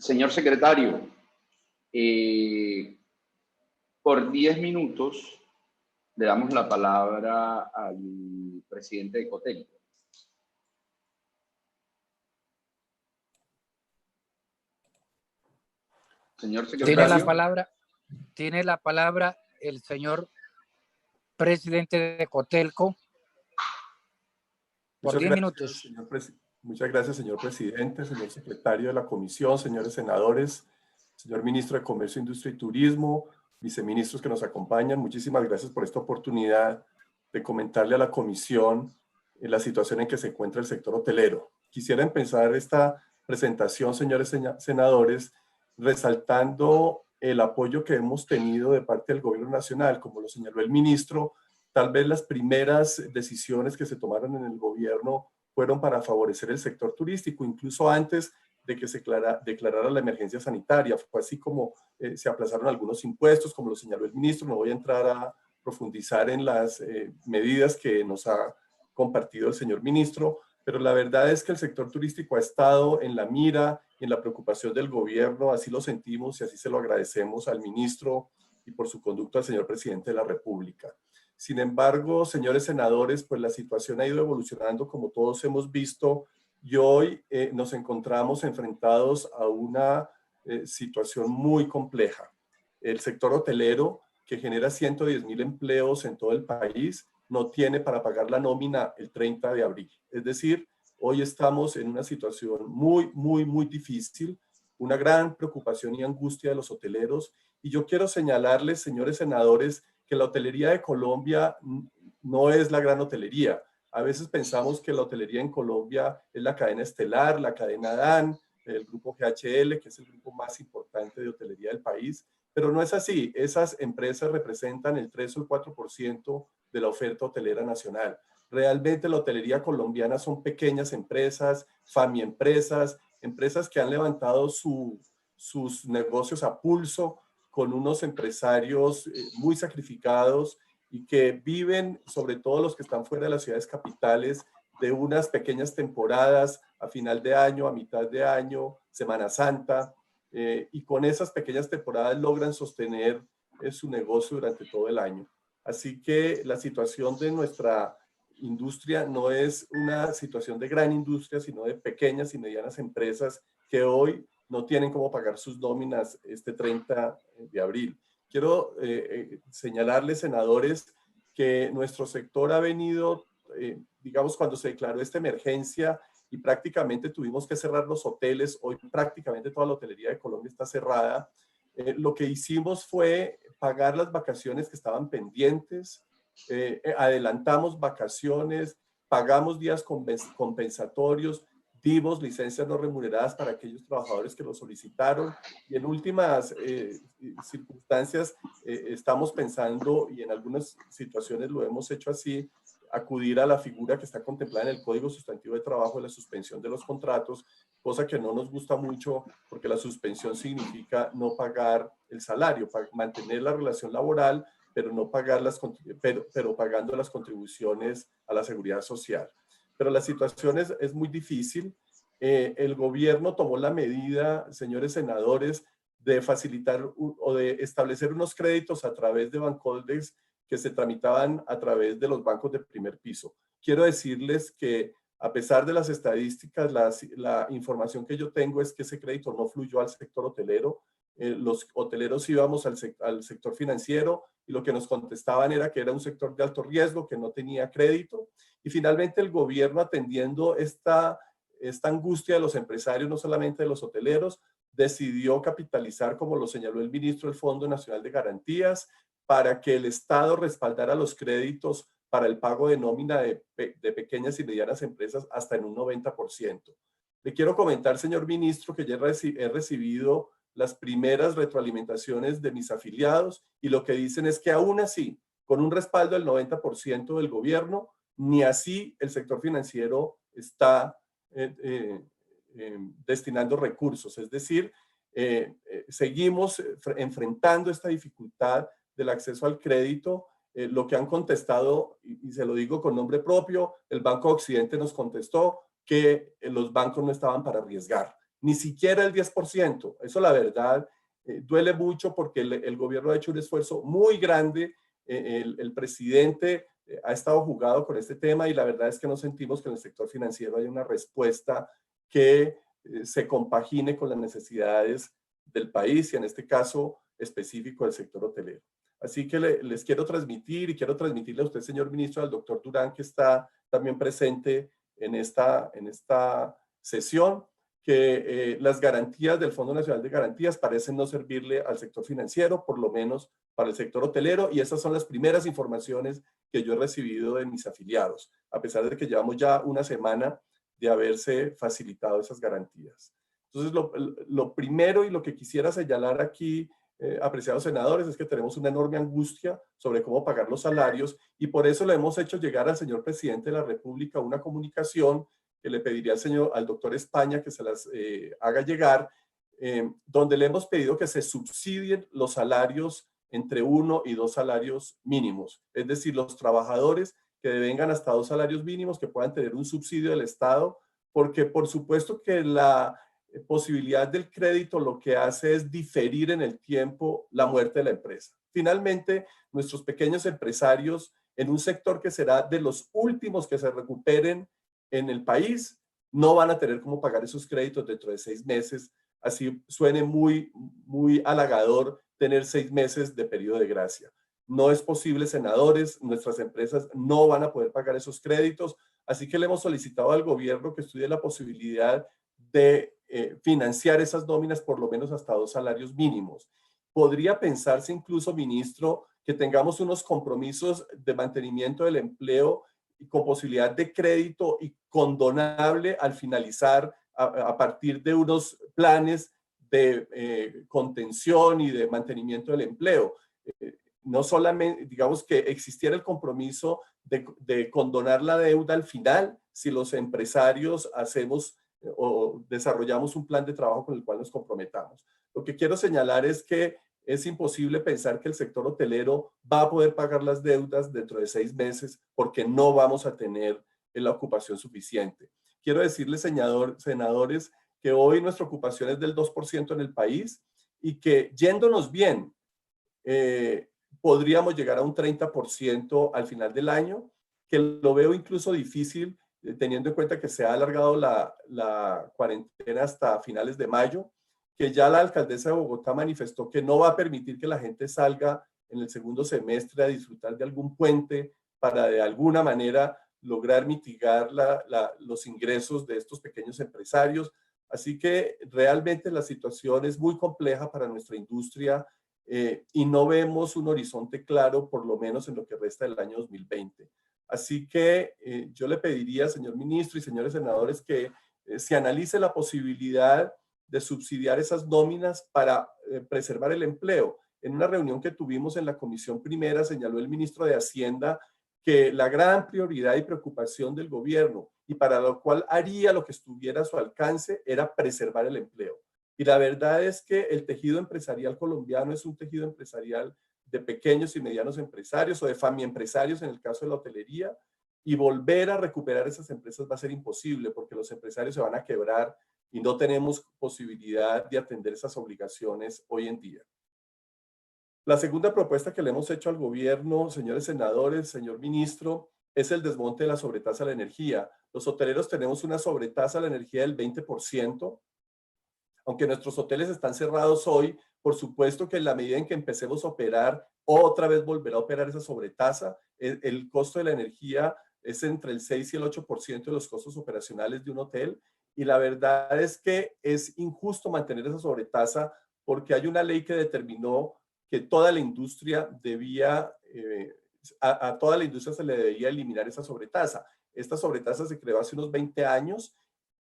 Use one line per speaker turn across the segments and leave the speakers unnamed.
Señor secretario, por 10 minutos le damos la palabra al presidente de Cotelco. Señor secretario.
Tiene la palabra el señor presidente de Cotelco. Por 10 minutos.
Muchas gracias, señor presidente, señor secretario de la comisión, señores senadores, señor ministro de Comercio, Industria y Turismo, viceministros que nos acompañan. Muchísimas gracias por esta oportunidad de comentarle a la comisión la situación en que se encuentra el sector hotelero. Quisiera empezar esta presentación, señores senadores, resaltando el apoyo que hemos tenido de parte del gobierno nacional. Como lo señaló el ministro, tal vez las primeras decisiones que se tomaron en el gobierno fueron para favorecer el sector turístico, incluso antes de que se declarara la emergencia sanitaria. Fue así como se aplazaron algunos impuestos, como lo señaló el ministro. No voy a entrar a profundizar en las medidas que nos ha compartido el señor ministro, pero la verdad es que el sector turístico ha estado en la mira, en la preocupación del gobierno. Así lo sentimos y así se lo agradecemos al ministro y por su conducto al señor presidente de la República. Sin embargo, señores senadores, pues la situación ha ido evolucionando como todos hemos visto y hoy nos encontramos enfrentados a una situación muy compleja. El sector hotelero, que genera 110,000 empleos en todo el país, no tiene para pagar la nómina el 30 de abril. Es decir, hoy estamos en una situación muy difícil, una gran preocupación y angustia de los hoteleros. Y yo quiero señalarles, señores senadores, que la hotelería de Colombia no es la gran hotelería. A veces pensamos que la hotelería en Colombia es la cadena Estelar, la cadena DAN, el grupo GHL, que es el grupo más importante de hotelería del país, pero no es así. Esas empresas representan el 3 o el 4% de la oferta hotelera nacional. Realmente la hotelería colombiana son pequeñas empresas, famiempresas, empresas que han levantado sus negocios a pulso, con unos empresarios muy sacrificados y que viven, sobre todo los que están fuera de las ciudades capitales, de unas pequeñas temporadas a final de año, a mitad de año, Semana Santa, y con esas pequeñas temporadas logran sostener su negocio durante todo el año. Así que la situación de nuestra industria no es una situación de gran industria, sino de pequeñas y medianas empresas que hoy no tienen cómo pagar sus nóminas este 30 de abril. Quiero señalarles, senadores, que nuestro sector ha venido, digamos, cuando se declaró esta emergencia y prácticamente tuvimos que cerrar los hoteles, hoy prácticamente toda la hotelería de Colombia está cerrada, lo que hicimos fue pagar las vacaciones que estaban pendientes, adelantamos vacaciones, pagamos días compensatorios, dimos licencias no remuneradas para aquellos trabajadores que lo solicitaron y en últimas circunstancias estamos pensando, y en algunas situaciones lo hemos hecho así, acudir a la figura que está contemplada en el Código Sustantivo de Trabajo de la suspensión de los contratos, cosa que no nos gusta mucho porque la suspensión significa no pagar el salario, mantener la relación laboral, pero no pagar pero pagando las contribuciones a la seguridad social. Pero la situación es muy difícil. El gobierno tomó la medida, señores senadores, de facilitar o de establecer unos créditos a través de Bancoldex que se tramitaban a través de los bancos de primer piso. Quiero decirles que a pesar de las estadísticas, la información que yo tengo es que ese crédito no fluyó al sector hotelero. Los hoteleros íbamos al sector financiero y lo que nos contestaban era que era un sector de alto riesgo, que no tenía crédito. Y finalmente el gobierno, atendiendo esta angustia de los empresarios, no solamente de los hoteleros, decidió capitalizar, como lo señaló el ministro, el Fondo Nacional de Garantías, para que el Estado respaldara los créditos para el pago de nómina de pequeñas y medianas empresas hasta en un 90%. Le quiero comentar, señor ministro, que ya he recibido las primeras retroalimentaciones de mis afiliados y lo que dicen es que aún así, con un respaldo del 90% del gobierno, ni así el sector financiero está destinando recursos. Es decir, seguimos enfrentando esta dificultad del acceso al crédito. Lo que han contestado, y se lo digo con nombre propio, el Banco Occidente nos contestó que los bancos no estaban para arriesgar, ni siquiera el 10%. Eso la verdad duele mucho porque el gobierno ha hecho un esfuerzo muy grande, el presidente ha estado jugado con este tema y la verdad es que no sentimos que en el sector financiero haya una respuesta que se compagine con las necesidades del país y en este caso específico del sector hotelero. Así que les quiero transmitir y quiero transmitirle a usted, señor ministro, al doctor Durán, que está también presente en esta sesión, que las garantías del Fondo Nacional de Garantías parecen no servirle al sector financiero, por lo menos para el sector hotelero, y esas son las primeras informaciones que yo he recibido de mis afiliados, a pesar de que llevamos ya una semana de haberse facilitado esas garantías. Entonces, lo primero y lo que quisiera señalar aquí, apreciados senadores, es que tenemos una enorme angustia sobre cómo pagar los salarios y por eso le hemos hecho llegar al señor presidente de la República una comunicación que le pediría al doctor España que se las haga llegar, donde le hemos pedido que se subsidien los salarios entre 1 y 2 salarios mínimos, es decir, los trabajadores que devengan hasta 2 salarios mínimos que puedan tener un subsidio del Estado, porque por supuesto que la posibilidad del crédito lo que hace es diferir en el tiempo la muerte de la empresa. Finalmente, nuestros pequeños empresarios en un sector que será de los últimos que se recuperen en el país, no van a tener cómo pagar esos créditos dentro de 6 meses. Así suene muy halagador tener 6 meses de periodo de gracia. No es posible, senadores, nuestras empresas no van a poder pagar esos créditos, así que le hemos solicitado al gobierno que estudie la posibilidad de financiar esas nóminas por lo menos hasta 2 salarios mínimos. Podría pensarse incluso, ministro, que tengamos unos compromisos de mantenimiento del empleo y con posibilidad de crédito y condonable al finalizar a partir de unos planes de contención y de mantenimiento del empleo. No solamente, digamos, que existiera el compromiso de condonar la deuda al final, si los empresarios hacemos o desarrollamos un plan de trabajo con el cual nos comprometamos. Lo que quiero señalar es que es imposible pensar que el sector hotelero va a poder pagar las deudas dentro de 6 meses porque no vamos a tener la ocupación suficiente. Quiero decirles, senadores, que hoy nuestra ocupación es del 2% en el país y que yéndonos bien, podríamos llegar a un 30% al final del año, que lo veo incluso difícil teniendo en cuenta que se ha alargado la cuarentena hasta finales de mayo, que ya la alcaldesa de Bogotá manifestó que no va a permitir que la gente salga en el segundo semestre a disfrutar de algún puente para de alguna manera lograr mitigar los ingresos de estos pequeños empresarios. Así que realmente la situación es muy compleja para nuestra industria y no vemos un horizonte claro, por lo menos en lo que resta del año 2020. Así que yo le pediría, señor ministro y señores senadores, que se analice la posibilidad de subsidiar esas nóminas para preservar el empleo. En una reunión que tuvimos en la Comisión Primera, señaló el ministro de Hacienda que la gran prioridad y preocupación del gobierno y para lo cual haría lo que estuviera a su alcance era preservar el empleo. Y la verdad es que el tejido empresarial colombiano es un tejido empresarial de pequeños y medianos empresarios o de famiempresarios en el caso de la hotelería, y volver a recuperar esas empresas va a ser imposible porque los empresarios se van a quebrar y no tenemos posibilidad de atender esas obligaciones hoy en día. La segunda propuesta que le hemos hecho al gobierno, señores senadores, señor ministro, es el desmonte de la sobretasa a la energía. Los hoteleros tenemos una sobretasa a la energía del 20%. Aunque nuestros hoteles están cerrados hoy, por supuesto que en la medida en que empecemos a operar, otra vez volverá a operar esa sobretasa. El costo de la energía es entre el 6 y el 8% de los costos operacionales de un hotel. Y la verdad es que es injusto mantener esa sobretasa porque hay una ley que determinó que toda la industria debía, a toda la industria se le debía eliminar esa sobretasa. Esta sobretasa se creó hace unos 20 años.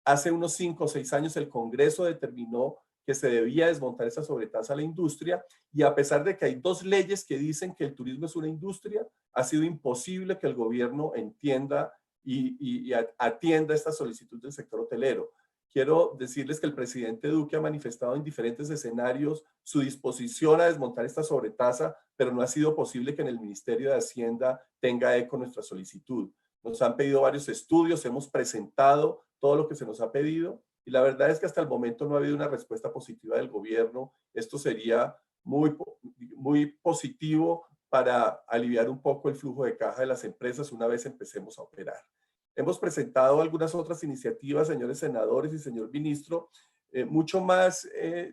Hace unos 5 o 6 años el Congreso determinó que se debía desmontar esa sobretasa a la industria y a pesar de que hay 2 leyes que dicen que el turismo es una industria, ha sido imposible que el gobierno entienda y atienda esta solicitud del sector hotelero. Quiero decirles que el presidente Duque ha manifestado en diferentes escenarios su disposición a desmontar esta sobretasa, pero no ha sido posible que en el Ministerio de Hacienda tenga eco nuestra solicitud. Nos han pedido varios estudios, hemos presentado todo lo que se nos ha pedido y la verdad es que hasta el momento no ha habido una respuesta positiva del gobierno. Esto sería muy positivo para aliviar un poco el flujo de caja de las empresas una vez empecemos a operar. Hemos presentado algunas otras iniciativas, señores senadores y señor ministro, mucho más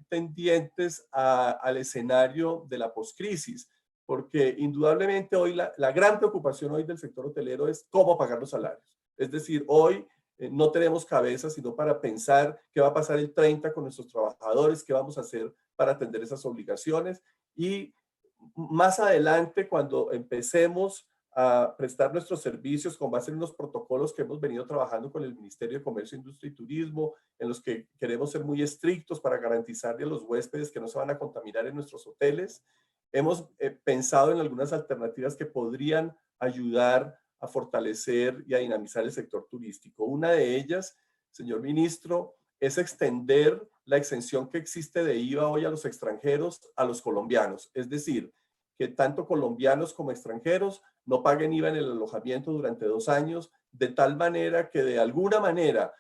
tendientes al escenario de la poscrisis, porque indudablemente hoy la gran preocupación hoy del sector hotelero es cómo pagar los salarios. Es decir, hoy no tenemos cabeza sino para pensar qué va a pasar el 30 con nuestros trabajadores, qué vamos a hacer para atender esas obligaciones, y más adelante, cuando empecemos a prestar nuestros servicios con base en unos protocolos que hemos venido trabajando con el Ministerio de Comercio, Industria y Turismo, en los que queremos ser muy estrictos para garantizarle a los huéspedes que no se van a contaminar en nuestros hoteles, hemos pensado en algunas alternativas que podrían ayudar a fortalecer y a dinamizar el sector turístico. Una de ellas, señor ministro, es extender la exención que existe de IVA hoy a los extranjeros a los colombianos. Es decir, que tanto colombianos como extranjeros no paguen IVA en el alojamiento durante 2 años, de tal manera que de alguna manera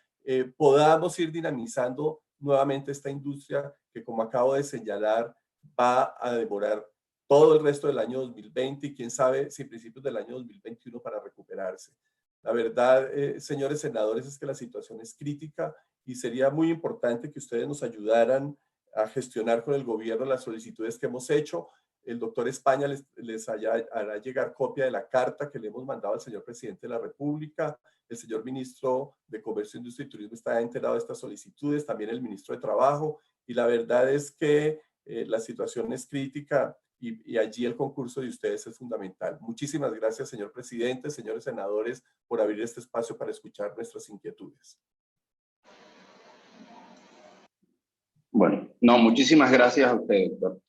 podamos ir dinamizando nuevamente esta industria que, como acabo de señalar, va a demorar todo el resto del año 2020 y quién sabe si principios del año 2021 para recuperarse. La verdad, señores senadores, es que la situación es crítica y sería muy importante que ustedes nos ayudaran a gestionar con el gobierno las solicitudes que hemos hecho. El doctor España les hará llegar copia de la carta que le hemos mandado al señor presidente de la República. El señor ministro de Comercio, Industria y Turismo está enterado de estas solicitudes, también el ministro de Trabajo, y la verdad es que la situación es crítica y allí el concurso de ustedes es fundamental. Muchísimas gracias, señor presidente, señores senadores, por abrir este espacio para escuchar nuestras inquietudes.
Bueno, no, muchísimas gracias a usted, doctor.